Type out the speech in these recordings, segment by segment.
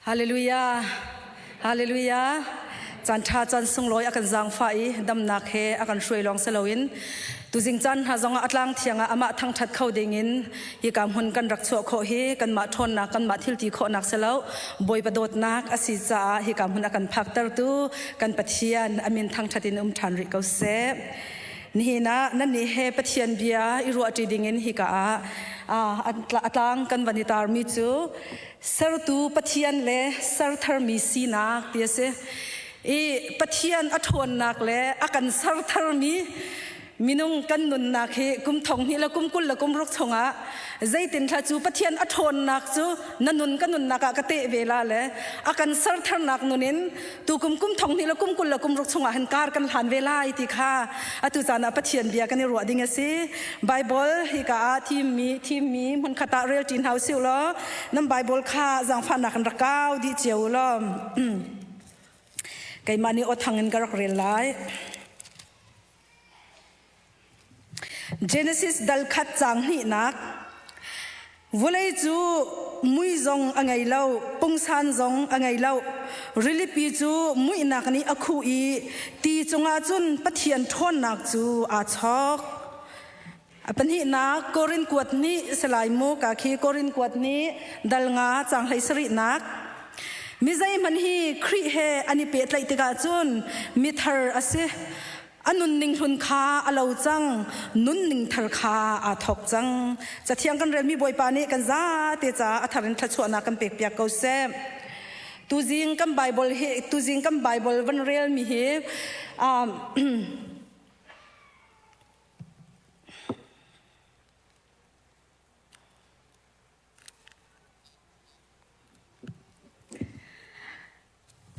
ฮาเลลูยาฮาเลลูยาจันทาจันทรงลอยอากันจางไฟดำนักเฮอากันช่วยลองเสลวินตุจิงจันหาจงอัตลังเทียงอามาทั้งทัดเข้าเด้งินฮีกามหุนกันรักชั่วโคเฮกันมาทนนักกันมาทิลตีโคนักเสลวบอยประโดดนักอสิจาฮีกามหุนอากันพักตรตูกันปะเทียนอามินทั้งทัดินทันริกาเซนี่นะนั่นนี่เฮปะเทียนเบียอิรัวจีดิงินฮีกาอัตลังกันวันนิตาร์มิจูสารตูปะเทียนเลสารทาร์มิสีนักเดียเซปะเทียนอัทวนนักเลอากันสารทาร์มินุงกันนุนนักเฮกุมทองนี่ละกุมกุลละกุมรุกทงะใจตินทัจูปะเทียนอัทวนนักจูนันนุนกันนุนนักกะเตเวลาเลอากันสารทาร์นักนุนินตูกุมทองนี่ละกุมกุลละกุมรุกทงะหันการกันหันเวลาอิติค่ะอตุจานะปะเทียนเบียกันในรัวดิ่งสิไบเบิลฮิกาทีมีมันขตาเรียลจินเฮาสิวล้อนั่นไบเบิลค่ะจังฟันนักรักก้าวดิเจียวล้อไกมานี่อดทางเงินกระเรียนไลGenesis ดัลขัดจังนี่นักวันเลยจูมุยจงอังไงเล่าปงซันจงอังไงเล่าริลิปีจูมุยนักนี่อคูอีตีจงอาจุนปะเทียนทอนนักจูอาชอกปัญหานักโกรินกวดนี้สลายมูกาคีโกรินกวดนี้ดัลงาจังไหสรินักมิใจมันฮีครีเฮอันนี้เปิดไหลติกาจุนมิทาร์อาศัยอันนุนนิงทุนคาอลาวจังนุนนิงทาร์คาอาทอกจังจะเที่ยงกันเรียนมีบอยปานีกันจ้าเตจ้าอัธรินทัชวนากันเปียกเปียกเกาเซตูจิงกันไบเบิลเฮตูจิงกันไบเบิลวันเรียลมีเฮ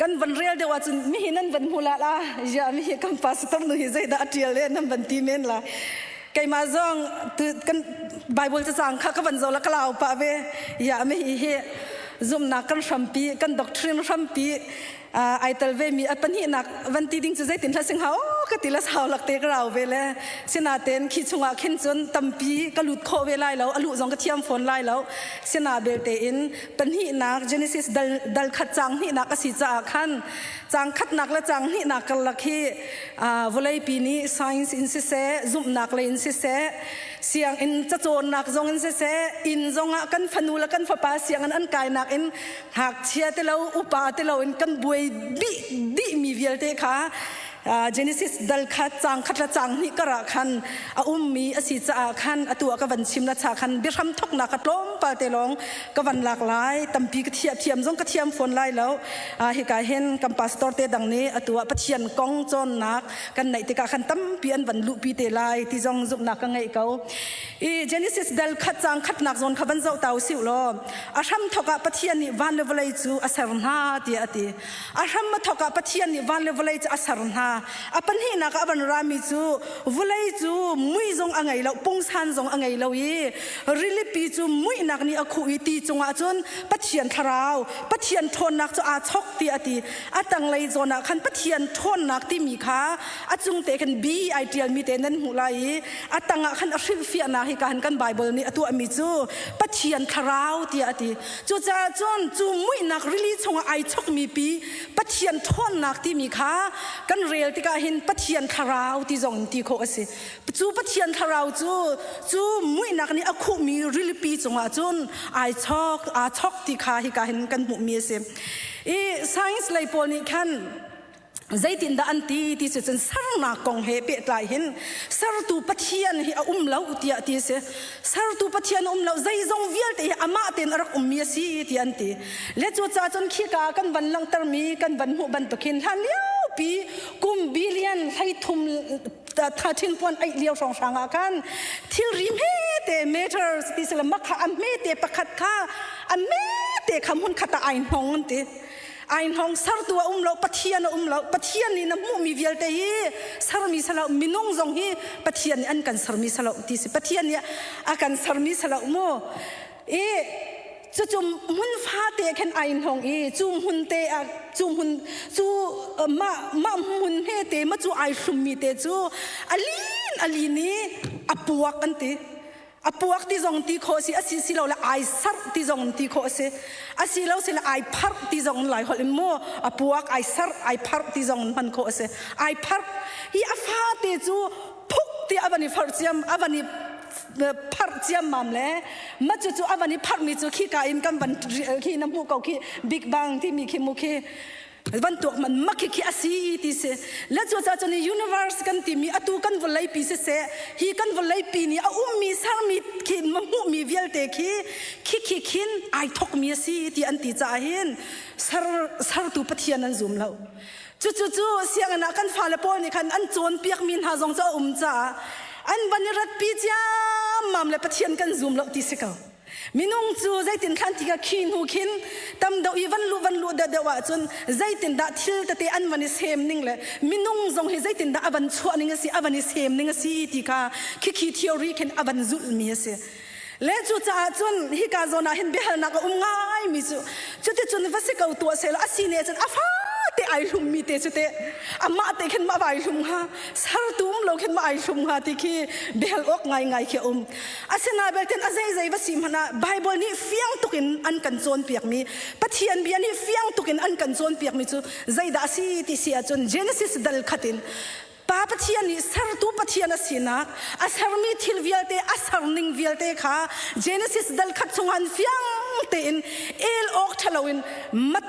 กันวันเรียลเดียวว่าจุนมีนั่นวันมูลละอย่ามีกันพาสต้มหนุ่ยใจด่าเทียเลยนั่นวันทีเมนละไกมาจงตุกันไบเบิลจะสั่งข้าก็วันโจละกล่าวป่ะเวอย่ามีเฮซุ่มนักกันชัมปีกันด็อกทรินชัมปีไอตัลเวมีปัญหานักวันที่ดิ้งจะใจตินทัศน์เขาก็ติละสาวหลักเตกเราเวลเสนาเต็นคิดชงอาขึ้นจนตั้มปีก็หลุดโคเวลาแล้วอลุจงก็เทียมฝนไล่แล้วเสนาเบลเตอินปัญหานักเจเนซิสดัลขัดจังนี่นักสิจ่าขันจังขัดนักและจังนี่นักกันลักที่วลัยปีนี้ science อินสิเซซุ่มนักเลยอินสิเซเสียงอินจะโจรนักจงอินสิเซอินจงกันฟันูและกันฟ้าป่าเสียงอันกายนักอินหักเชียเตลาอุปาเตลาอินกันบวยดิมีเวลเตค่ะGenesis ดัลขัดจังขัดละจังนี่กระขันมีอสิจะขันตัวกวันชิมละชาขันเบี้ยคำทกนักกระล้มปาเตลงกวันหลากหลายตั้มปีกระเทียมเทียมจงกระเทียมฝนไล่แล้วเหตุการณ์เห็นกัมปัสตอร์เตดังนี้ตัวปะเทียนกองจนนักกันในติกาขันตั้มปีอันวันลุปีเตไลที่จงจุกนักกันไงเขาGenesis ดัลขัดจังขัดนักจนขบันเจ้าเต่าสิวล้ออาชัมทกปะเทียนนี่วันเลวเลยจูอาสารนาตีอติอาชัมมาทกปะเทียนนี่วันเลวเลยจูอาสารนาปัญหานักบันรามิจูวลัยจูมุยจงอังไงเราปงซันจงอังไงเราริลิปีจูมุยนักนี่อคุยตีจงอาจนปะเทียนทราวปะเทียนทนนักจูอาชกตีอติอาตังเลยจนักขันปะเทียนทนนักที่มีค่าอาจุงเตกันบีไอเดียมีเตนันหูไลอาตังขันอริฟิอานาฮิการกันไบเบิลนี่ตัวมิจูปะเทียนทราวตีอติจูจ้าจนจูมุยนักริลิจงไอชกมีปีปะเทียนทนนักที่มีค่ากันเรียลติกาเห็นปะเทียนทาราวที่จงที่โคสิจูปะเทียนทาราวจูมุยนักนี่อคุมีริลปีจงอาจุนไอชอกที่ข้าฮิกาเห็นกันหมู่มีเสscience เลยปนิคันใจตินดาอันตีที่สุดสารนักกงเฮเปตไลเห็นสารตูปะเทียนเฮเล่าที่อาทิเสสารตูปะเทียนเล่าใจจงวิลเตอามาเตนรักมีสีที่อันตีเลจูจ้าจนขี้กากันบันลังตรมีกันบันหูบันตุกินทันเลี้ยวปีกุมบิลเลียนให้ทุ่มถ้าทิ้งปนไอเลี้ยวสองสางกันที่ริมเฮเตเมเทอร์ที่สลัมมักอันเมเตปะขัดข้าอันเมเตคำหุ่นขัดไอหงอันตีไอ้ห้องสารตัวเราปะเทียนเราปะเทียนนี่น้ำมูมีเวลเตยสารมีสละมินงจงฮีปะเทียนนี่อันกันสารมีสละที่สิปะเทียนนี่อากันสารมีสละโมจุ่มหุ่นฟ้าเตะแค่ไอ้ห้องจุ่มหุ่นเตะจุ่มหุ่นจู่มาหุ่นเฮเตะมาจู่ไอ้สุ่มมีเตะจู่อลีนี่อปวกกันเตะ a puak ti zong ti kho si asi si lo la ai sar ti zong ti kho se asi lo se la ai phar ti zong lai hol mo a puak ai sar ai phar ti zong man kho se ai phar hi a fa te chu phuk ti avani phar chiam avani phar chiam mam le ma chu chu avani phar mi chu khi ka in kam ban khi nam hu ko khi big bang ti mi khi mu khi van tok man makhi khi asi ti se la chu cha chu ni universe kan ti mi atu kan volai pi se hi kan volai pi ni a mi sar mi khi ma mu mi vial te khi khin ai thok mi asi ti an ti cha hin sar tu pathian an zum lo chu siang ana kan fa le pol ni khan an chon piak min ha zong cha cha an banirat pi cha mam le pathian kan zum lo ti se ka minung chu zaitin khan tika khin hu khin tam do i van lu da wa chun zaitin da thil ta te an mani sem ning le minung zong hi zaitin da avan chua ning si avani sem ning si tika khi theory khen avan zul mi se le chu cha chun hi ka zona hin behal na ka ngai mi chu te chun va se ka tu se la asine chun afa te ai lum mi te chu te amma te khen ma vai lum ha sar tum lo khen ma ai lum ha ti khi behal ok ngai khi asena belten azai va sim hana bible ni fiang tukin an kan chon piak mi pathian bia ni fiang tukin an kan chon piak mi chu zaida si ti sia chun genesis dal khatin pa pathian ni sar tu pathian asina asar mi thil vialte asar ning vialte kha genesis dal khat chungan fiang te in el ok thalawin mat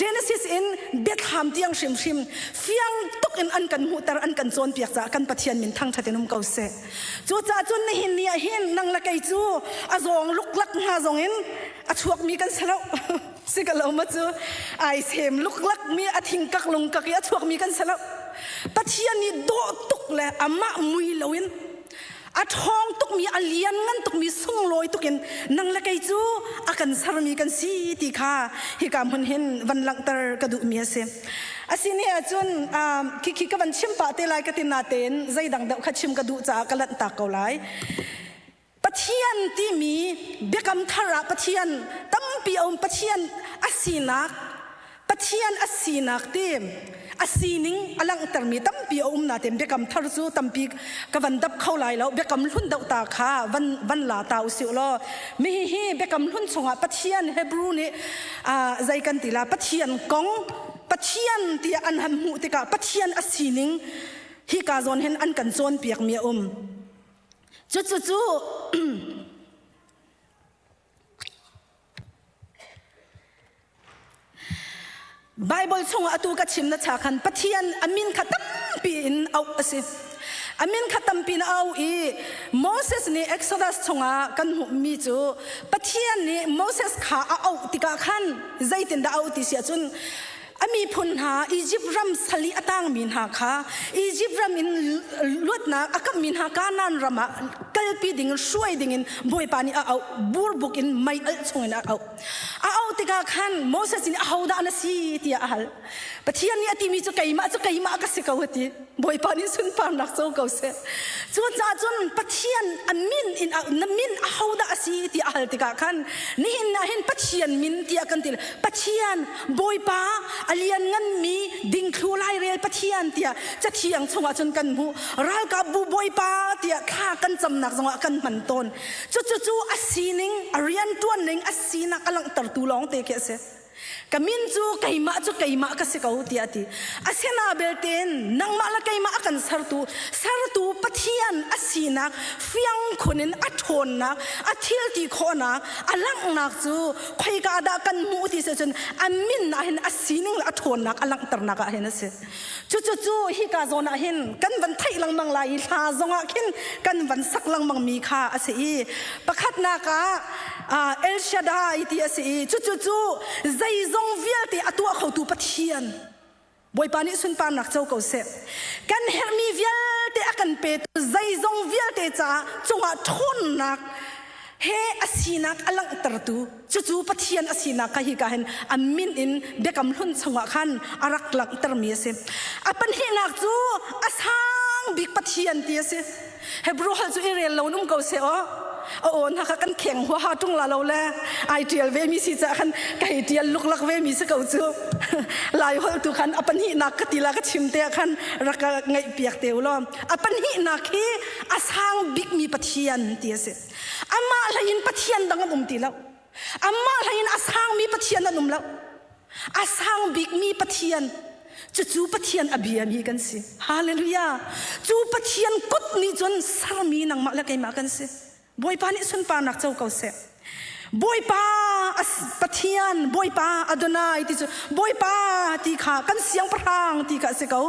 genesis in bethlehem tiang shim fiang tuk in an kan mutar an kan chon piak cha kan pathian min thang thatenum ko se chu cha chun ni hin nia hin nang la kai chu azong luklak nga zong in a chuak mi kan salo sikalo ma chu ai sem luklak mi a thing kak lung kak ya chuak mi kan salo pathian ni do tuk le ama mui loin a thong tuk mi alian ngan tuk mi sung loi tukin nang la kai chu akan sarmi kan si ti kha hi kam hun hin van lang tar ka du mi ase asini achun ki ka van chim pa te lai ka tin na ten zaidang da kha chim ka du cha kalat ta ko lai pathian ti mi bekam thara pathian tampi om pathian asinak tim asining alang tarmi tampi na tem bekam thar chu tampi ka van dap khaulai lo bekam hlun dau ta kha van la ta usi lo mi hi bekam hlun chunga pathian hebrew ni zai kan tila pathian kong pathian ti an ham mu te ka pathian asining hi ka zon hen an kan chon piak mi chu Bible chunga atu ka chimna chakhan pathian amin khatam pin au ase amin khatam pin au I Moses ni Exodus chunga kan mi chu pathian ni Moses kha au tika khan zaitin da au ti sia chun ami phun ha Egypt ram sali atang min ha kha Egypt ram in lutna akam min ha kanan rama kalpi ding shuai ding in boy pani au burbuk in mai al chungin au tika khan Moses in hauda na si ti ahal pathian ni ati mi chu kaima ka se kawati boy pani sun pan nak so ko se chu cha chun pathian amin in namin hauda asi ti ahal tika khan ni hin na hin pathian min ti akan til pathian boy pa alian ngan mi ding khulai rel pathian tia cha thiang chunga chun kan mu ral ka bu boy pa tia kha kan cham nak zonga kan man ton chu asining arian tuan ning asina alang tar tu long te ke se kamin chu kaima ka se kau ti ati asena belten nang mala kaima akan sartu pathian asina fiang khonin athon na athil ti khona alang nak chu khoi ka da kan mu ti se chun amin na hin asining athon nak alang tar na ka hen se chu hi ka zona hin kan van thai lang mang lai tha zonga khin kan van sak lang mang mi kha ase I pakhat na ka El Shaddai ti ase chu zai zong vial te atua khautu pathian boy pani sun pam nak chau ko se kan hermi vial te akan pe zai zong vial te cha chunga thon nak he asinak alang tartu chu pathian asinak ka hi ka hen amin in bekam hlun chunga khan arak lak tar mi se apan hi nak chu asang big pathian ti ase hebrew hal chu irel lo num ko se on ha kan kheng ho ha tung la lo le ai tial ve mi si cha khan kai tial luk lak ve mi se ko chu lai hol tu khan apan hi nak ka tila ka chimte khan raka ngai piak te ulo apan hi nak hi asang big mi pathian ti ase ama lain pathian dangan ti lau ama lain asang mi pathian anum lau asang big mi pathian chu pathian abia mi kan si hallelujah chu pathian kut ni jon sarmi nang ma la kai ma kan si boy pa ni sun pa nak chau kau se boy pa as pathian boy pa adonai ti chu boy pa ti kha kan siang prang ti ka se kau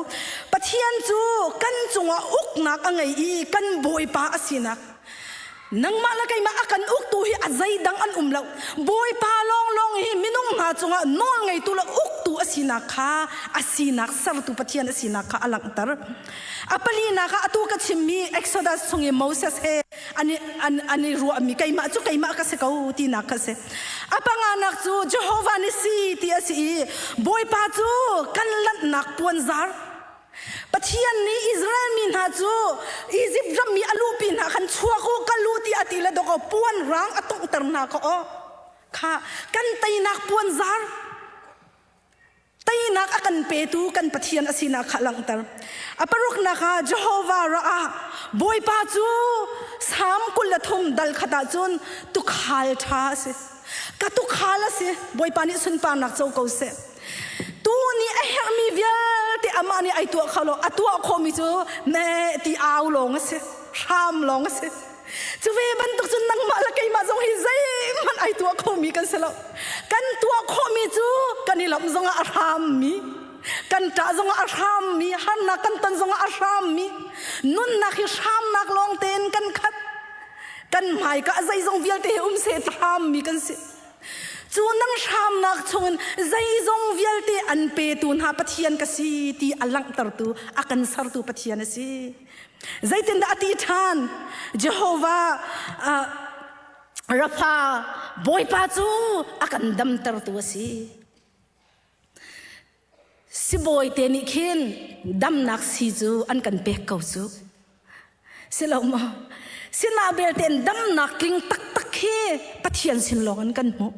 pathian chu kan chunga uk nak angai I kan boy pa asina nang ma la kai ma akan uk tu hi azai dang an umlau boy pa long hi minung ha chunga no ngai tu la uk tu asina kha asina sar tu pathian asina kha alang tar apalina ka atu ka chimmi exodus sungi moses he ani ru ami kai ma ka se kau ti na ka se apanga nak chu jehovah ni si ti asi boy pa chu kan lat nak puan zar pathian ni israel min ha chu egypt ram mi alu pin ha kan chua ko kalu ti atila do ko puan rang atung tar na ko kha kan tai nak puan zar tai nak akan petu kan pathian asina khalang tar aparuk na kha jehovah ra boy pa chu sam kulathum dal khata chun tu khal tha se ka tu khala se boy pa ni sun pa nak chau ko se tu ni a her mi vial te amani ai tu khalo atua khomi chu ne ti aw long se ram long se chu ve ban tuk chun nang ma la kai ma jong hi zai man ai tu khomi kan selo kan tu khomi chu kan ilam zonga aram mi kan ta zonga aram mi han na kan tan zonga aram mi nun na khi ram nak long ten kan khat kan mai ka zai zong vial te se ram mi kan se chu nang sham nak chungun zai zong vialte an pe tu na pathian ka si ti alang tar tu akan sar tu pathian si zai tin da ati than jehovah rafa boy pa chu akan dam tar tu si boy te ni khin dam nak si chu an kan pe kau chu siloma sina bel ten dam nak king tak tak he pathian sin longan kan mo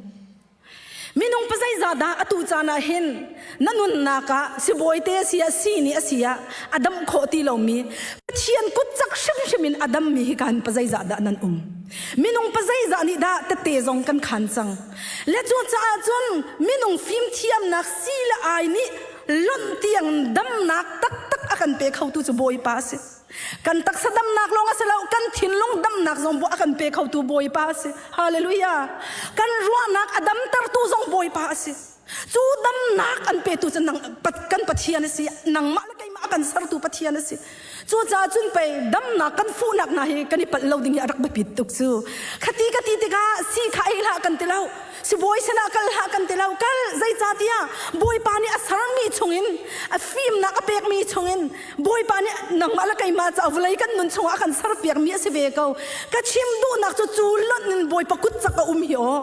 minung pasai zada atu chana hin nanun naka si boyte sia si ni asia adam khoti lomi pathian kut chak shim adam mi kan pasai zada nan minung pasai za ni da te zong kan khan chang le chu cha chun minung fim thiam nak si la ai ni lon tiang dam nak tak tak akan pe khau tu chu boy pa se kan tak sadam nak long asalo kan thin long dam nak zong bo akan pe khau tu boy pa se hallelujah kan ruwa nak adam tar tu zong boy pa se chu dam nak an pe tu chan nang pat kan pathian si nang ma la kai ma kan sar tu pathian si chu cha chun pe dam nak kan fu nak na hi kan pat lo ding ya rak ba pit tuk chu khati ti ka si khai la kan tilau si boy sana kal ha kan tilau kal zai cha tia boy pa ni asar mi chungin a film na ka pek mi chungin boy pa ni nang ma la kai ma cha avlai kan nun chunga kan sar pek mi se ve ko ka chim du nak chu chu lon nin boy pa kut chaka hi o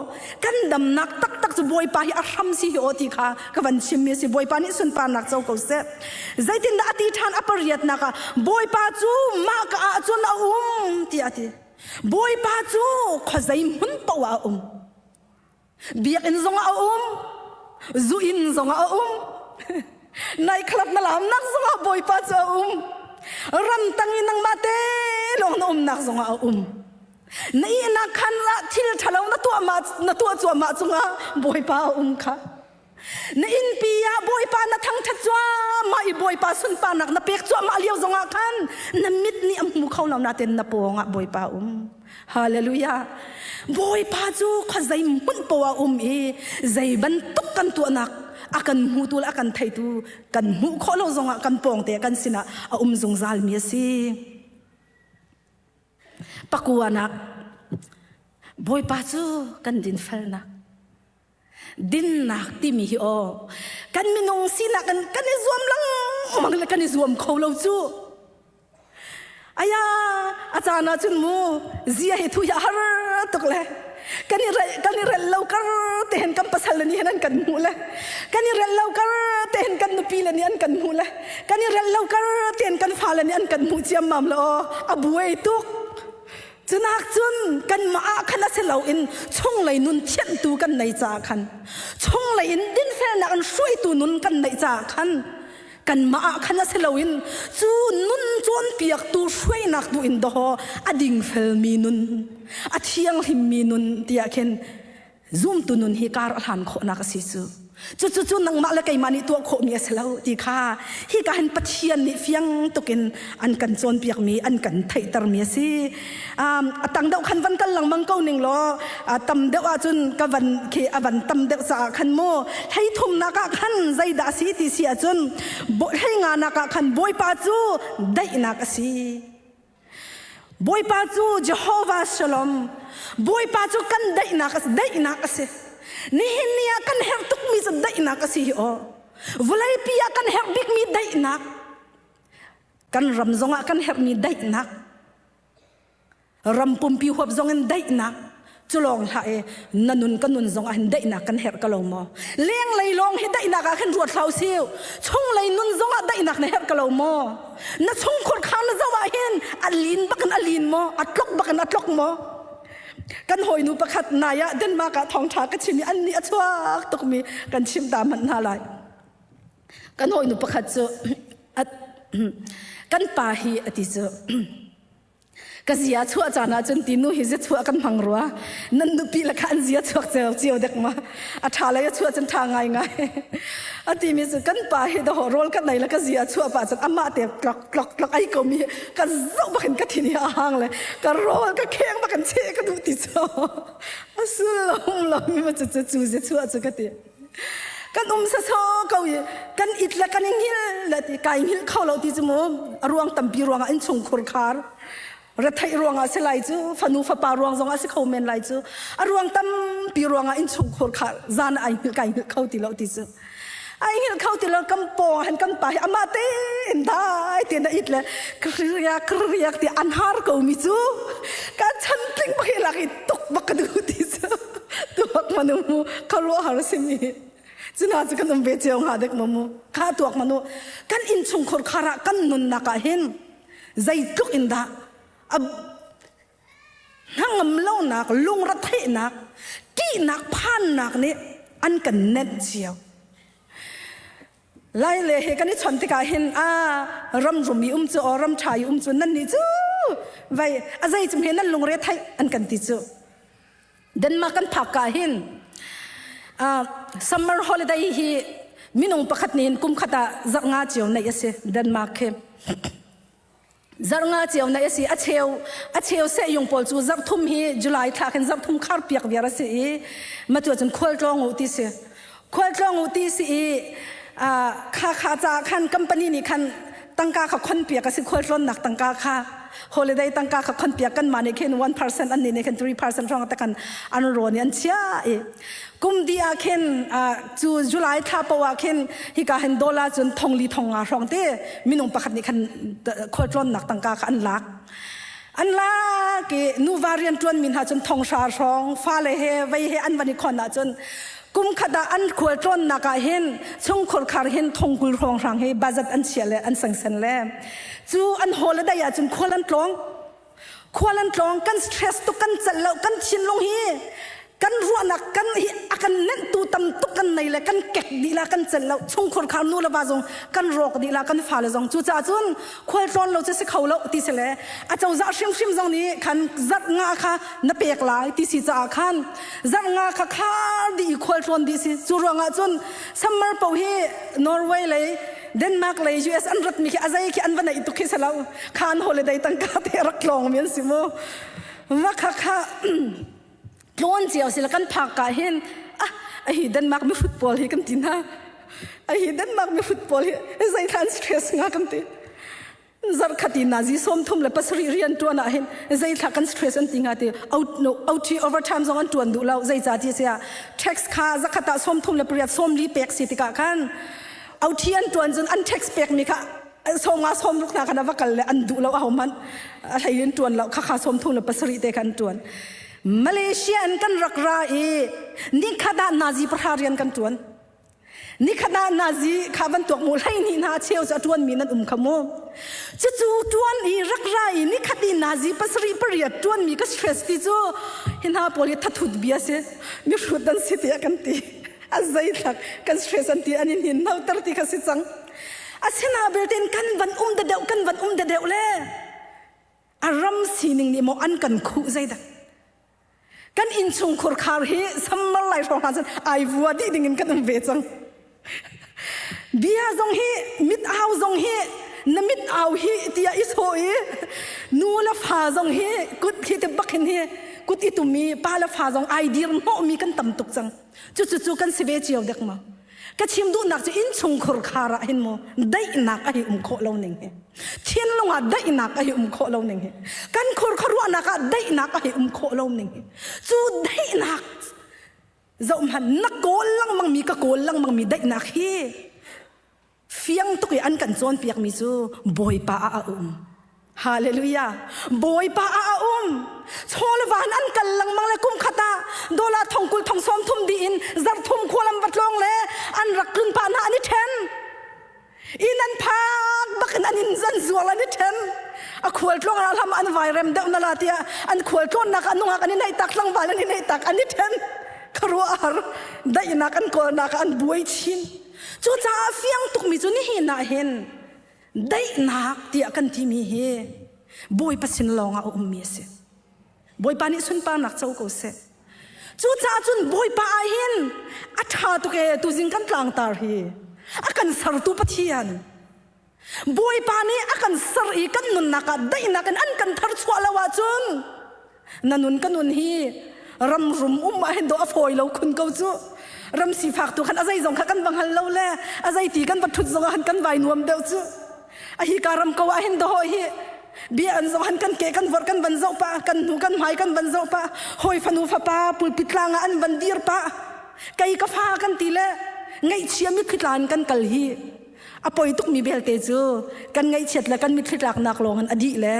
kan dam nak tak tak chu boy pa hi a ram si hi o ti kha ka van chim mi si boy pa ni sun pa nak chau ko se zai tin da ati than apariat na ka boy pa chu ma ka chu na ti ati boy pa chu khazai mun pa wa biak in zonga zu in zonga nai khlap na lam nak zonga boy pa cha ram tangin nang mate long na nak zonga nai na khan la thil thalo na tu chu ma chunga boy pa kha na in pia boy pa na thang that chwa mai boy pa sun pa nak na pek chwa ma liao zonga khan na mit ni amu khau lam na ten na ponga boy pa hallelujah boy pa chu khazai mun pawa zai ban tuk kan tu nak akan mutul akan thai tu kan mu kholo zonga kan pong te kan sina a zong zal mi si pakuana boy pa chu kan din fal na din nak ti mi o kan minong sina kan zuam lang mangla kan zuam kholo chu aya achana chun mu zia he thu ya har tokle kani rel laukar ten kam pasal ni hanan kan mula kani rel laukar ten kan nupi la ni an kan mula kani rel laukar ten kan phala ni an kan mu chiam mam lo abuai tuk chunak chun kan ma khana se lo in chong lai nun thian tu kan nei cha khan chong lai in din fel na an shui tu nun kan nei cha khan กันมาขันเสลวินจูนุนจวนเปียกตูช่วยนักดูอินโดอดิ่งเฟลมีนุนอเทียงหิมมีนุนเตียเข็นzoom tu nun hi kar alhan kho na ka si chu nang ma la kai mani tu kho mi aslo ti kha hi ka han pathian ni fiang tokin an kan chon piak mi an kan thai tar mi si atang deuh khan van kal lang mang ko ning lo tam deuh a chun ka van khi avan tam deuh sa khan mo hei thum na ka khan zai da si ti si a chun bo hei nga na ka khan boy pa chu dai na ka si boy pa chu Jehovah Shalom boy pa chu kan dai na ka se ni hin nia kan her tuk mi sa dai na ka si o vulai pia kan her big mi dai na kan ram zonga kan her mi dai na ram pum pi hop zongen dai na chulong ha e nanun kanun zong an dai na kan her kalong mo leng lei long hi dai na ka kan ruat thau siu chung lei nun zonga dai na her kalong mo na chung khor khan la zawa hin alin bakan alin mo atlok bakan atlok moกันหอยนูประคัดนายะเดนมากะทองชาก็ชิมีอันนี้ชัวตกมีกันชิมตามมันน่าไรกันหอยนูประคัดเจอกันป่าฮีอติเจอก็เสียชัวจานาจนตีนูฮิเจชัวกันพังรัวนั่นนูปีละกันเสียชัวเจียวเด็กมาอัฐาเลยชัวจนทางไงอติมีสุกันป่าฮีดหอโรลกันไหนแล้วก็เสียชัวป่าจนอามาเตะกลอกไอ้ก็มีกันซุกบันกันทีนี้ห่างเลยกันโรลก็แข็งบันเชก็ดูติดชัวสุดลมมีมันจะจูเจชัวจะกันตีกันสะโซก็อยู่กันอิดละกันหิลละที่กายหิลเข้าเราที่จมูกรวงตั้มปีรวงอันชงขรคาร์รัฐไทยรวงอาศัยไหลจูฟันูฟ้าป่ารวงซองอาศัยเขาเมนไหลจูรวงตั้มปีรวงอินชงขรคาร์จานไอหิลกายหิลเข้าที่เราที่จูไอหิลเข้าที่เรากำปองเห็นกำปายอามาเต้นได้เตียนอิดเลยครียกที่อันฮาร์ก็มีจูการฉันติงไปหลักอิตกบักดูที่จูตัวมันมูเขารู้หาสิ่งนี้จนอาจจะกันเวทีองหาเด็กมูข้าตัวมันกันอินชงขรคาระกันนุนนักเห็นใจทุกอินดานั่งงำเล่านักลุงรัฐเทนักกี่นักพันนักนี่อันกันเน็ตเชียวไล่เลยกันนี่ฉันที่กาเห็นรำรุมีจูรำชายจูนั่นนี่จูไว้อะไรจะเห็นนั่นลุงรัฐไทยอันกันติจูเดินมากันพักกาเห็นsummer holiday hi minung pakhat nin kum khata zarnga chiu na ase Denmark he zarnga chiu na ase acheu se yung pol chu zar thum hi July thla khan zar thum khar piak viara se e matu chun khol tlong uti se e kha cha khan company ni khan tangka kha khon piak ase khol tlon nak tangka kha holiday tangka kha khon piak kan mane khen 1% an ni khen 3% rong ta kan an ro ni an chia eกุมดีอาเคนจูจุลายท่าปวาเคนฮิกาเห็น$จนทองลีทองรองเต้มินงประคัดนี่คันโคตรร้อนหนักตังกาอันลักกีนูวารียนจวนมินหาจนทองชาร้องฟ้าเลยเฮไว้เฮอันวันนี้คนน่ะจนกุมขดาอันโคตรร้อนนักเห็นช่องคนคาร์เห็นทองกุลรองรังเฮบาจัดอันเชียเลยอันสังเสนเลยจูอันโฮลได้ยาจนควาลันตรองกันสเตรสตุกันจัดแล้วกันชินลงเฮกันรัวนักกันอาเน้นตูตำตุกันในเลยกันเก็กดีละกันเจริญชงคนขานูละบาจงกันรอกดีละกันฟ้าเลยจงจู่จ้าจนคอยร้อนเราจะสิเขาเราตีเสลอาจจะจะชิมจงนี้ขันจัดงาค่ะนับเปียกหลายตีสิจ้าขันจัดงาค่ะขาดีคอยร้อนดีสิจู่รัวงาจนซัมเมอร์เป่าเฮนอร์เวย์เลยเดนมาร์กเลย US อันรัฐมีอะไรที่อันวันไหนตุกเสลาขันฮอลิเดย์ตั้งกาเทรักลองเหมือนสิโมว่าค่ะโลนเจียวสิละกันพักกาเห็นไอ้เดนมาร์กมีฟุตบอลให้กันตีนะไอ้เดนมาร์กมีฟุตบอลให้ใจทันสเตรสงากันตีจัดขัดตีนาซีส้มทุ่มเลยปัสริเรียนตัวน่ะเห็นใจทักกันสเตรสอันตีงาตีเอาที่โอเวอร์ไทม์ส่งอันตัวดูเราใจจ่าที่เสียเท็กซ์ค่าจักขัดส้มทุ่มเลยเปรียบส้มลีเป็กสิติกากันเอาที่อันตัวจนอันเท็กซ์เป็กมีค่ะส่งมาส้มลูกนาคณะวักเลยอันดูเราเอามันอะไรเรียนตัวเราข้าส้มทุ่มเลยปัสริเตกันตัวมาเลเซียกันรักรายนี่ขดานาซีประหารกันจวนนี่ขดานาซีข้าวันตัวมูลให้นี่นาเชียวจะจวนมีนั่นขโมจะจูจวนรักรายนี่ขดีนาซีปัสรีปริยัดจวนมีก็สเตรสที่จูเห็นหาโพลิทัดทุดเบียเสมีfruดันสิเตียกันตีอาศัยทักกันสเตรสันตีอันนี้หินเอาตรติกสิจัง อาเซนาเบลเตนกันวันเดเดวกันวันเดเดวเล่อารมณ์สีหนึ่งนี่มอันกันคู่ใจดักกันอินชงขรคาร์เฮสมมาไลฟ์ของฉันไอวัวดีดิ่งกันเวจังเบียจงเฮมิดเอาจงเฮนมิดเอาเฮที่อิสโฮเอนูละฟ้าจงเฮกุดเฮตบักเฮกุดอิตุมีปาละฟ้าจงไอเดียร์โมมีกันตำตุกจังจู่กันสิเวจิเอาเด็กมาก็ชิมดูนักจะอินชงขรคาร์เห็นโมได้นักไอโคเราหนึ่งเฮเทียนลงอ่ะได้นักไอโคเราหนึ่งเฮกันขรคาร์วนักได้นักไอโคเราหนึ่งเฮจู่ได้นักจะมันนักโกลังมังมีก็โกลังมังมีได้นักเฮเฟียงตุกอันกันจวนเปียกมิจูบอยป้าอาฮาเลลูยาบอยป้าอาชอลวานอันกันลังมังเลกุมขตาโดลาทองกุลทองซ้อมทุ่มดีอินจัดทุ่มควลำวัดลงเลอันรักกึนปานาอันนี้เทนอินันพากบักอันนินจันจวลอันนี้เทนอะขวลตรงอันทำอันไวเรมเดวนาลาเตียอันขวลตรงนักอันนุ่งอันนี้ในตักลังวาอันนี้ในตักอันนี้เทนครัวอาร์ได้นักอันโกนักอันบวยชินจู่จ้าเฟียงตุกมิจุนี่เห็นนะเห็นได้นักเตียกันที่มีเฮบอยปัสินลองเอามีเสบอยปานิสุนปานักเจ้าก็เสจู่จ้าจุนบอยปาเห็นอัฐาตุเกตุจิงกันกลางตาเฮอากันสารตุปะเทียนบอยปานี่อากันสารอีกันนุนนักได้นักอันกันทาร์ชวาลาวาจุนนันนุนกันนุนฮีรำรุมมาเห็นโดอฟอยเราคุณเขาจู่รำสีฝากตัวขันอะไรจงขันบังฮัลโลเล่อะไรตีกันวัตถุจงขันกันใบนวมเดียวจู่ไอ้ฮีการำเขาเห็นโดฮีเบียอันจงขันกันเกกันวอร์กันบันเจ้าปะกันหูกันหายกันบันเจ้าปะหอยฟันูฟ้าปะปุยปิดลางอันบันดีร์ปะไก่กฟ้ากันตีเล่ไงเชียมิดขิดลานกันกัลฮีอปอยตุกมีเบลเตจูกันไงเช็ดและกันมิดขิดลักนักลงอันอดีเล่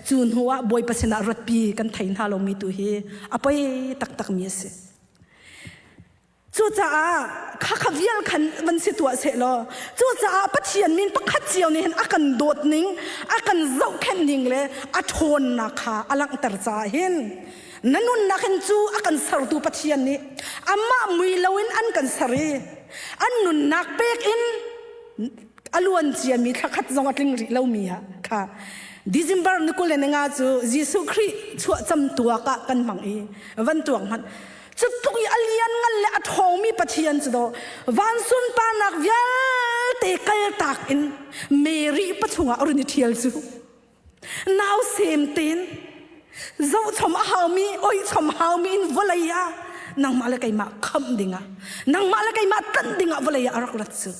จูนหัวบอยปัสนารถปีกันไทยนาลงมีตัวฮีอปอยตักมีเสจู่จ้าข้าขวิลขันมันสิตัวเสลอจู่จ้าปัจเจียนมินปักขัดเจียวนี่เห็นอากันโดดนิ่งอากันเจ้าแค่นิ่งเลยอาทนนะคะอลังตรจ่าเห็นนั่นนุ่นนักเห็นจู่อากันสารตูปัจเจียนนี่อามามุยลาวินอันกันสรีอันนุ่นนักเปกอินอลวนเจียนมีทักขัดจงอัดลิงริลามีฮะค่ะดิซิมบาร์นึกเลยนะจู่ยิสุคริชั่วจำตัวกันมังเอวันตัวมันจุดทุกอย่างเลียนงั้นเลยอัดหงมีปะเทียนจุดวันสุนปานักเวลเตะกายตักอินเมรีปะชงอรุณิเทียลจูนาวเซมเตนเจ้าชมฮามีโอ้ยชมฮามีอินวลัยะนางมาเลกัยมาคำดิ่งะนางมาเลกัยมาตันดิ่งะวลัยะรักรัดจู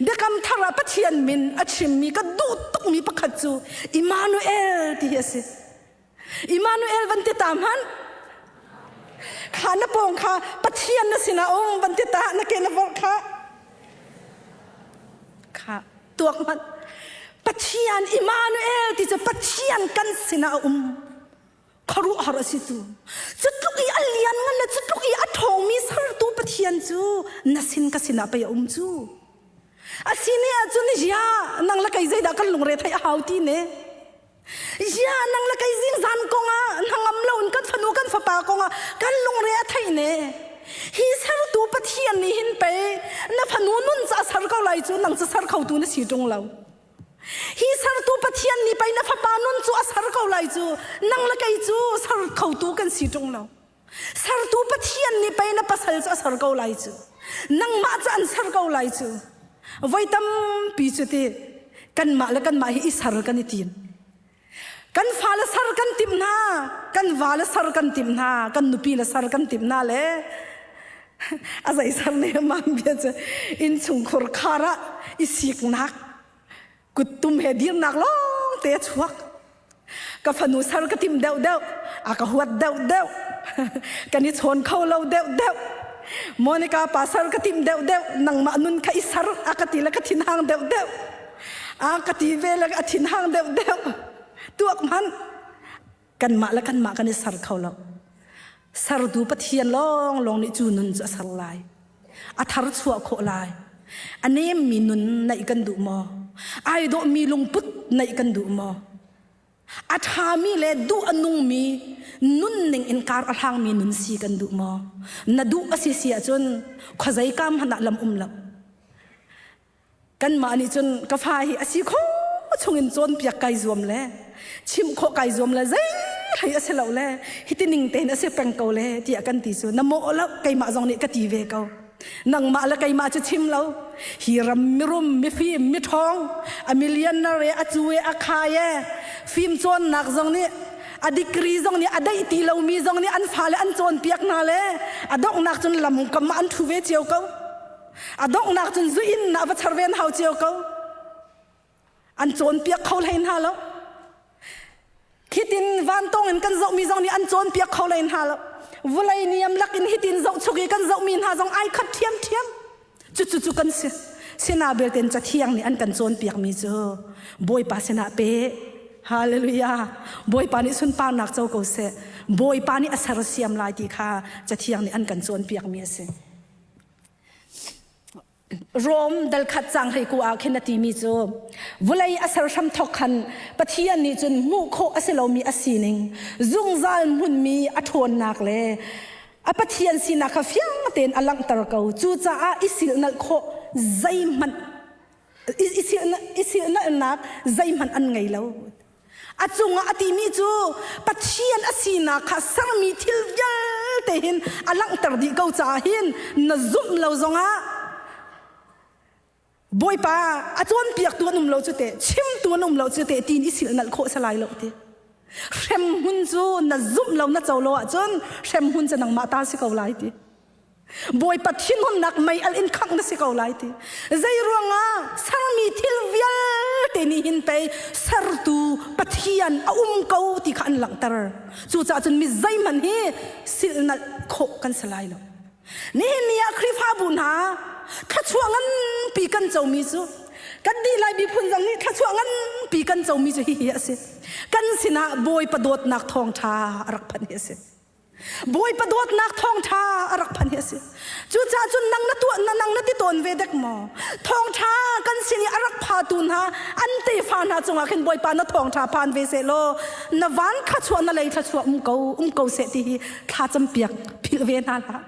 เด็กคำทาราปะเทียนมินอัชิมมีก็ดูตุกมีปะขัดจูอิมานูเอลที่เฮสิอิมานูเอลวันที่ตามฮันข้านับปองข้าปัจเจียนนะสินะองค์บันทิตานักเกณฑ์วอร์ข้าตัวมันปัจเจียนอิมานูเอลที่จะปัจเจียนกันสินะขรู้หาสิตูจุดทุกอย่างเลียนงั้นนะจุดทุกอย่างทองมีสารตูปัจเจียนจูนัสินกันสินะไปจูอาสิเนี่ยจุนยานังละไกใจดักกันลงเรทัยหาวตีเน่ยานังละไกจิงจันกงอ่ะนังอำลาอุนกันฟนูกันฟ้าปากงอ่ะกันลงเรียไทยเน่ฮิสารตูปะเทียนนี่หินไปนับฟนูนุนจะสารเขาไล่จูนังจะสารเขาตูนี่สีจงเราฮิสารตูปะเทียนนี่ไปนับฟ้าปานุนจูสารเขาไล่จูนังละไกจูสารเขาตูกันสีจงเราสารตูปะเทียนนี่ไปนับภาษาจะสารเขาไล่จูนังมาจะอันสารเขาไล่จูไว้ตั้มปีจุดที่กันมาและกันมาฮิสารกันนี่ทีนกันฟ้าละสารกันติมนากันวาละสารกันติมนากันนุปีละสารกันติมนาเลยอาศัยสารเนี่ยมันเบียดอินสุงขรคาระอิสิกนักกุดตุมเฮดีนักล้อเตะชวกกับฟนุสารกันติมเดวเดวอากหัวเดวเดวกันนี่ชนเข้าเราเดวเดวโมนิกาปาสารกันติมเดวเดวนังมานุนข้าอิสารอากติละกันทินหางเดวเดวอากติเวละกันทินหางเดวเดวตัวมันกันมาและกันมากันในสารเขาเราสารดูปะเทียนลองในจูนุนจะสารลายอัธรชัวโคลายอันนี้มีนุนในกันดูมอไอโดมีลงพุทในกันดูมออัฐามีเลดูอนุมีนุนหนึ่งอินการอัฐางมีนุนสีกันดูมอนาดูอสิเสียจนขวายกามหันลำลำ กันมานี่จนกาแฟอาศิโคชงอินจนเปียกไก่รวมเลยชิมโคไก่รวมเลยใจให้อาศิเหล่าเลยฮิตินิงเตนอาศิเป็งเกาเลยที่อากันตีสุนโมแล้วไก่มาจงนี่กตีเวเกานังมาแล้วไก่มาจะชิมเราฮีรัมมิรุมมิฟิมมิทองอเมริกันนาเรอจูเวอาคายฟิมจนนักจงนี่อดีกรีจงนี่อดีตีเรามีจงนี่อันฟ้าเลยอันจนเปียกนาเลยอดอกนักจนลำกำมาอันทุเวเจียวเกาอดอกนักจนจุอินนับวัชรเวนเฮาเจียวเกาอันจนเปียกเขาเลยนะแล้วคิดอินวันตงอินกันเจ้ามีจงนี่อันจนเปียกเขาเลยนะแล้ววลัยนิยมลักอินฮิตินเจ้าชุกิกันเจ้ามีนะจงไอขัดเทียมเทียมจุกันเสียนาเบลเตนจะเที่ยงนี่อันกันจนเปียกมีเจอบอยปัสนาเปฮาเลลูยาบอยปานิสุนปานักเจ้าก็เสบอยปานิอสารเสียมลายที่ข้าจะเที่ยงนี่อันกันจนเปียกมีเสโรมดัลขัดจังให้กูอาเขนตีมีจูวลัยอสารชัมทอกันปะเทียนนี่จนมุโคอสโลมีอสีนิงจุงซาลมุนมีอัทวนนักเลอปะเทียนสินักฟิยังเต็นอลังตระกูจูจ้าอิสิลนักโคใจมันอิสิลนักใจมันอันไงแล้วอาจุงอาติมีจูปะเทียนอสีนักสารมีทิลยัลเตหินอลังตระดีเกาจ้าหินนซุมเราจงอาบอยป้าอาจวนเปียกตัวนุ่มเราจุดเตะชิมตัวนุ่มเราจุดเตะตีนอิสิลนักโคสลายเราเตะเชมหุนจูน่ะซุมเราน่ะเจ้าโลอาจวนเชมหุนจะนังมาตาสิเกาไลตีบอยปัดทิ้งหุนนักไม่อัลอินขังน่ะสิเกาไลตีใจรวงอ่ะสารมีทิลวิลเตนี่หินไปสารตูปัดเทียนอุ้มเกาที่ขันหลังตระจู่จ้าจนมีใจมันเฮสิลนักโคกันสลายเรานี่เนี่ยคริฟาบุญหาถ้าช่วงนั้นปีกันเจ้ามีจูกันดีไลบีพุนจังนี่ถ้าช่วงนั้นปีกันเจ้ามีจูเฮียสิกันสินะบอยประดดนักทองชารักพันเฮสิบอยประดดนักทองชารักพันเฮสิจู่จ้าจุนนังนัตัวนังนัติตนเวเด็กหมอทองชากันสินี่รักพาตุนฮะอันเตฟานาจงอาเข็นบอยปานทองชาพานเวเซโลนวันถ้าช่วงนั้นเลยถ้าช่วงอุ้มเกาเสตีถ้าจำเปียกพิเวนาละ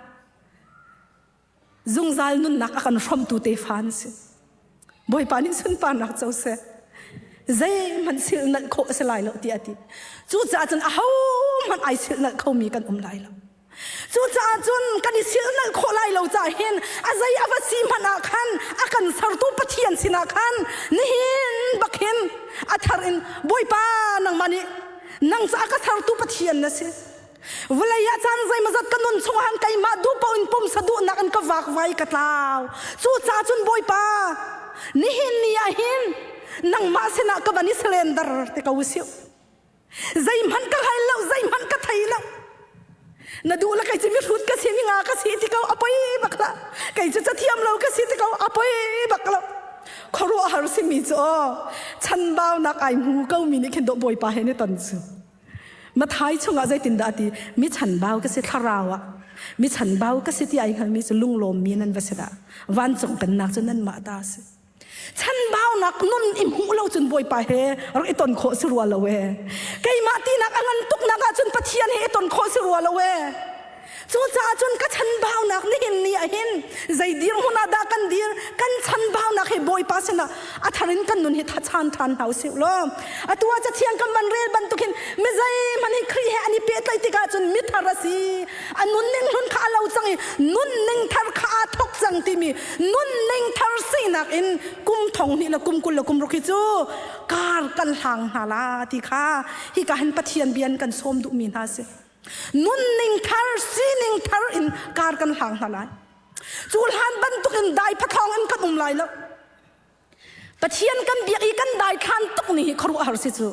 จุงซาลนุนนักอาการชมตูเตฟานสิบอยปานิสุนปานักเจ้าเสใจมันสิลนักโคสลายแล้วที่อดีจู่จ้าจนอ้าวมันไอสิลนักเขามีกันไลแล้วจู่จ้าจนกันสิลนักโคไลเราจะเห็นอะไรอวสีมันอาคันอาการสารตุปะเทียนสินาคันนี่เห็นบักเห็นอัฐารินบอยปานังมันนี่นังจะอาการสารตุปะเทียนนะสิเวลาอยากจะใจมาจัดกันนุนชงหันไก่มาดูปนปุ่มสะดุนักอันก็วักไว้กัดลาวจู่จ้าจนบอยปานี่เห็นนี่เห็นนังมาเสนากับนิสเลนดาร์ที่เขาวิสิวใจมันก็ให้แล้วใจมันก็ไทยแล้วน่าดูแล้วใครจะมีรุดก็เสียมีงาก็เสียที่เขาเอาไปบักละใครจะเทียมเราก็เสียที่เขาเอาไปบักละเขารู้หารู้สิมีจ้อฉันบ่าวนักไอ้หูเขามีนี่แค่ดอกบอยปาให้ในตอนนี้มาท้ายช่วงอะไรตินดาตีมิฉันบ่าวก็เสียทาราวะมิฉันบ่าวก็เสียที่ไอ้เขามีจะลุ่งลมมีนั่นวัสดาวันจงเป็นนักจนนั่นมาตาสิฉันบ่าวนักนุ่นอิมหูเราจนบอยปาเฮรักไอตอนโคสรัวละเวไก่มาตีนักอันตุกนักจนปะเทียนเฮตอนโคสรัวละเวจู่จ้าจนก็ฉันบ่าวนักนี่เห็นนี่เห็นใจดีร์หัวหน้าดากันดีร์กันฉันบ่าวนักให้บอยปาสนะอัฐารินกันนุนเฮทัดชันทันเฮาสิล้ออัตัวจะเทียงกันมันเรียบันตุกินไม่ใจมันให้ครีเฮอันนี้เปียไตติกาจนมิทารสีอันนุนนิ่งนุนข้าเราจังนุนนิ่งทาร์ข้าทกจังที่มีนุนนิ่งทาร์สีนักอินกุมทองนี่ละกุมกุลละกุมรุกิจูการกันหางหาลาที่ข้าฮิกาเห็นปะเทียนเบียนกันส้มดุมีนาสินุนนิ่งทาร์ซีนิ่งทาร์อินการกันหางหาลาจูลหันบันตุกินได้พะทองอินกันไลแล้วปะเทียนกันเบียอีกันได้ขันตุกนี่ครูอาร์สิจู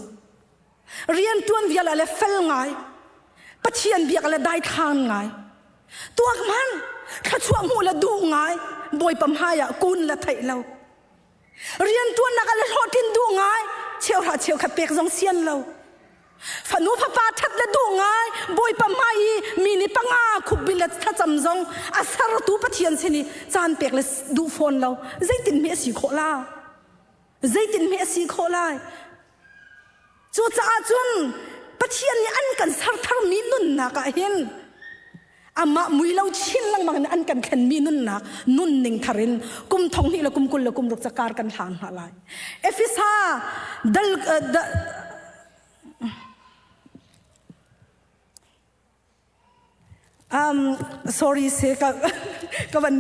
เรียนตัวเวียละเลเฟลไงปะเทียนเบียกละได้ทานไงตัวมันข้าช่วงหูละดูไงบอยปั๊มหายกุนละไทยเราเรียนตัวนักละทอดินดูไงเชียวหาเชียวขัดเปียกจงเซียนเราฝันูพระปาทัดละดูไงบอยปั๊มหายมีนิปังอาคุบบินละทัดจำจงอาสารตูปะเทียนเสนีจานเปียกละดูฟอนเราใจตินเมียสีโคลาใจตินเมียสีโคลาจู่จ้าจุนปะเทียนนี่อันกันสารทารมีนุนนักเห็น อามามุยเล่าชินลังมังอันกันขันมีนุ่นนักนุ่นหนึ่งทารินกุมทองนี่ละกุมกุลละกุมรุกจักการกันหานหาลายเอฟิซาดัลsorry เสกวัน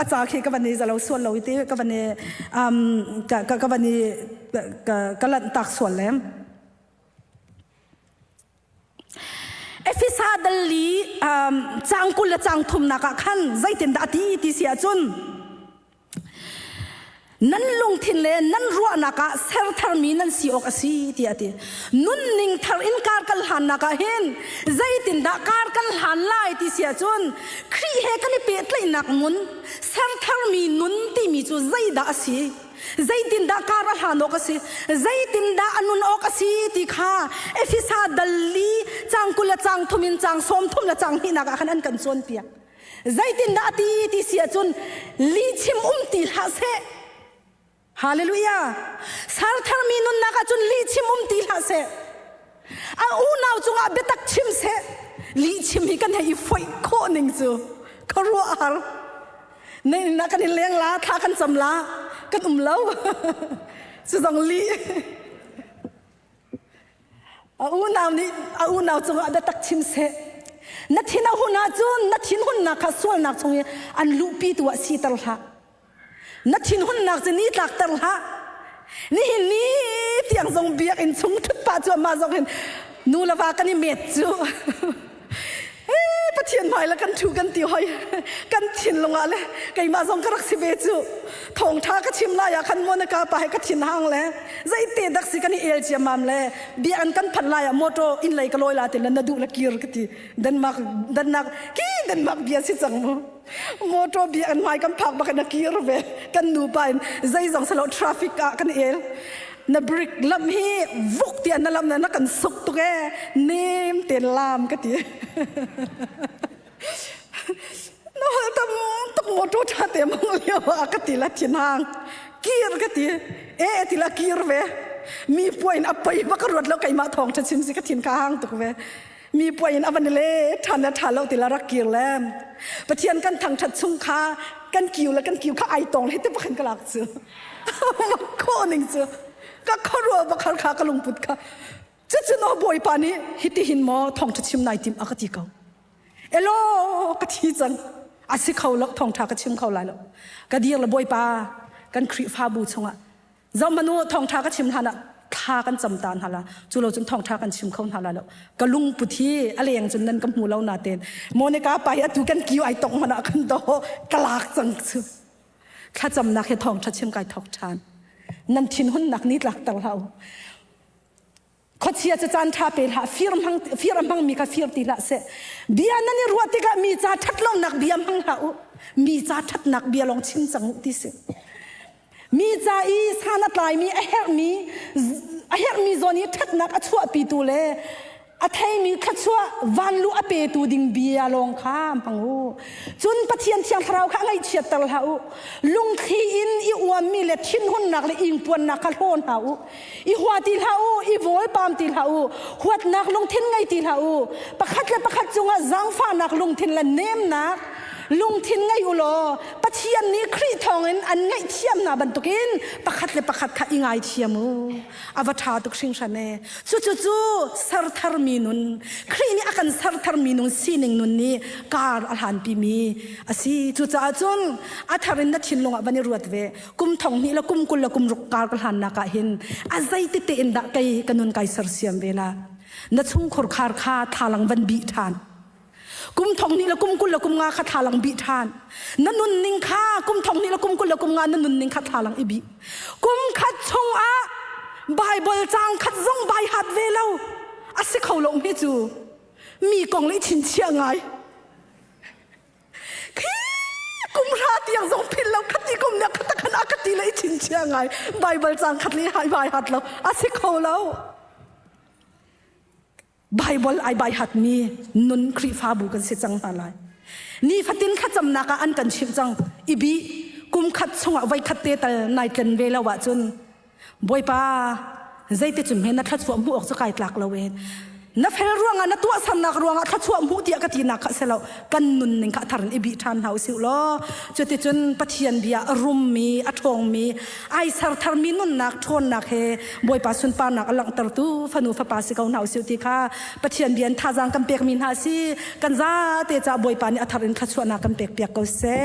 อาจารย์เคกวันนี้จะเราส่วนเราอีกกวันนี้กวันนี้กลันตักส่วนแล้วเอฟิซาดัลลีจางกุลจางทุมนักขันใจตินดาตีติเสียจนนั่นลงทินเลนั่นรัวนักเซอร์ทาร์มีนั่นสีออกสีที่อาทินุ่นนิ่งทาร์อินการกัลหันนักเห็นใจตินดาการกัลหันไล่ที่เสียจนครีเฮกันเปิดเลยนักมุนเซอร์ทาร์มีนุ่นที่มีจูใจดาสีใจตินดาการกัลหันออกสีใจตินดาอนุนออกสีที่ข้าเอฟิซาดัลลีจางกุลจางทุมินจางสมทุมละจางหินักขันอันกันส่วนเปียใจตินดาตีที่เสียจนลีชิมตีลาเซฮาเลลูยาสารทามีนุนนักจุนลีชิมตีลาเซอาอูนาวจุงอาเบตักชิมเซลีชิมฮิกันให้ไฟโคนิงจูครัวอาร์ในนักกันเลี้ยงลาท่ากันสำลากันเล่าสุดองลีอาอูนาวนี่อาอูนาวจุงอาเบตักชิมเซนัททินาหุนาจุนนัททินหุนนักส่วนนักจงอันลูปีตัวสีตลานัดชินหุ่นนักจะนี่ตักตลานี่เตียงทรงเบียกอินชงทุบป้าจวมาทรงเห็นนูละว่ากันนี่เม็ดจูปะเทียนหอยแล้วกันถูกันตีหอยกันชินลงอะไรไก่มาทรงกระรักสิเบจูทองท้าก็ชิมลายขันมนกาไปก็ชินห้างแล้วใจเตะดักสิกันนี่เอลเจียมามแล้วเบียกันกันพันลายโมโตอินไลก็ลอยลาเตลันดูละกีร์กตีดันนักเบียสิจังโมโตเบียกันหอยกันพักบักนักกีร์เวกันดูไปใจจงสโลทราฟิกกันเอลนบริกลำฮีวุกเตียนลำนั้นนักกันสุกตัวแกเนมเตียนลามก็ตีน้องทำตุกโมโตชาเตมังเลียวก็ตีละชินางกีร์ก็ตีตีละกีร์เวมีป่วยอับไปบักรวดแล้วไก่มาทองจะชิมสิก็ทินข้างตุกเวมีป่วยอับนี่เล่ทันแล้วตีละรักกีร์แล้วปะเทียนกันทางชัดชุ่งค้ากันกิวแล้วกันกิวข้าไอตองให้เต็มกันกระลักเสือมาโคนิงเสือก็เขารัวบักขากระลุงปุดค่ะจะนอบอยปานี้ฮิตหินหมอทองจะชิมนายติมอากติเขาเอโลกะทีจังอาศิเขาลักทองทากระชิมเขาหลายแล้วกะเดียร์ละบอยปากันครีฟ้าบูชงอ่ะจอมมนุษย์ทองทากระชิมทานะทากันจำตานฮาละจุเราจนทองทากันชิมเขาฮาละแล้วกะลุงปุทีอะไรอย่างจนนั้นกับหูเราหนาเต็นโมเนกาไปอะดูกันกิ้วไอตองมันอะกันโตกลากจังซึข้าจำนักให้ทองทัดชิมไก่ทองทานนั่นชินหุ่นนักนิดหลักต่างเราขดเชียจะจานทาเปล่าฟิรมังมีกับฟิรตีละเสเบียนั่นนี่รัวติกะมีจ่าทัดลงนักเบียมังเรามีจ่าทัดนักเบียลองชิมจังที่เสมีจ่าอีสานัดลายมีเฮรมีโซนี้ทัดนักอัชวะปีตูเลอาไทยมีขัดชัววันลุอเปตูดิงเบียลงข้ามพังหูจนปะเทียนเชียงเราข้างไอเชียตลาอูลุงขีอินอีอวมมีเล็ดชินหุ่นนักเลยอิงปวนนักขัดโหนหาอูอีหัวตีลาอูอีโวยปามตีลาอูหัวนักลงทิ้งไงตีลาอูประคัดและประคัดจงอ่ะจังฟ้านักลงทิ้งและเนมนักลุงทิ้งไงอุโลปะเทียนนี้ครีทองอันไงเทียมนาบันตุกินประคัดและประคัดข้าอิงไอเทียมูอวตารตุกชิงชันเน่จู่สารทารมีนุนครีนี่อากันสารทารมีนุนซีนิงนุนนี่การอาหารปีมีอาศัยจู่จนอาทารินนัดชินลงบันนี่รวดเวกุมทองนี่ละกุมกุลละกุมรุกการอาหารนักเห็นอาศัยติดอินดะไกกันนุนไกสารเสียมเวลานัดชุ่งขรคาร์คาทาลังบันบีทานกุมทองนี่ละกุมกุลละกุมงาคาทาลังบีทานนั่นนุนนิงข้ากุมทองนี่ละกุมกุลละกุมงานั่นนุนนิงคาทาลังอีบีกุมขัดชงอาไบเบิลจางขัดซงใบหัดเวลาอาศัยเขาลงไม่จูมีกองเลยชินเชียงไงกุมราตียังซงพินแล้วคัดที่กุมเนี่ยคัดตะขันอาคัดที่เลยชินเชียงไงไบเบิลจางขัดเลยหายใบหัดแล้วอาศัยเขาแล้วไบเบิลไอใบหัดมีนุนครีฟ้าบุกันเสียจังอะไรนี่ฟัดดินขัดจำนักอันกันชิบจังอีบีกุมขัดชงเอาไว้ขัดเตตนายกันเวลาวะจนบอยป้าใจติดจุ่มเห็นนักขัดสวมหัวออกสกายตลักละเวน na fel ruanga na tua san nak ruanga kha chuam hu tia ka ti na kha selo kan nun ning kha tharin ibi than hau siu lo chuti chun pathian bia rum mi athong mi ai sar thar mi nun nak thon nak he boi pa sun pa nak alang tar tu phanu pha pa si kau nau siu ti kha pathian bian tha jang kam pek min ha si kan za te cha boi pa ni atharin kha chuana kan pek pek ko se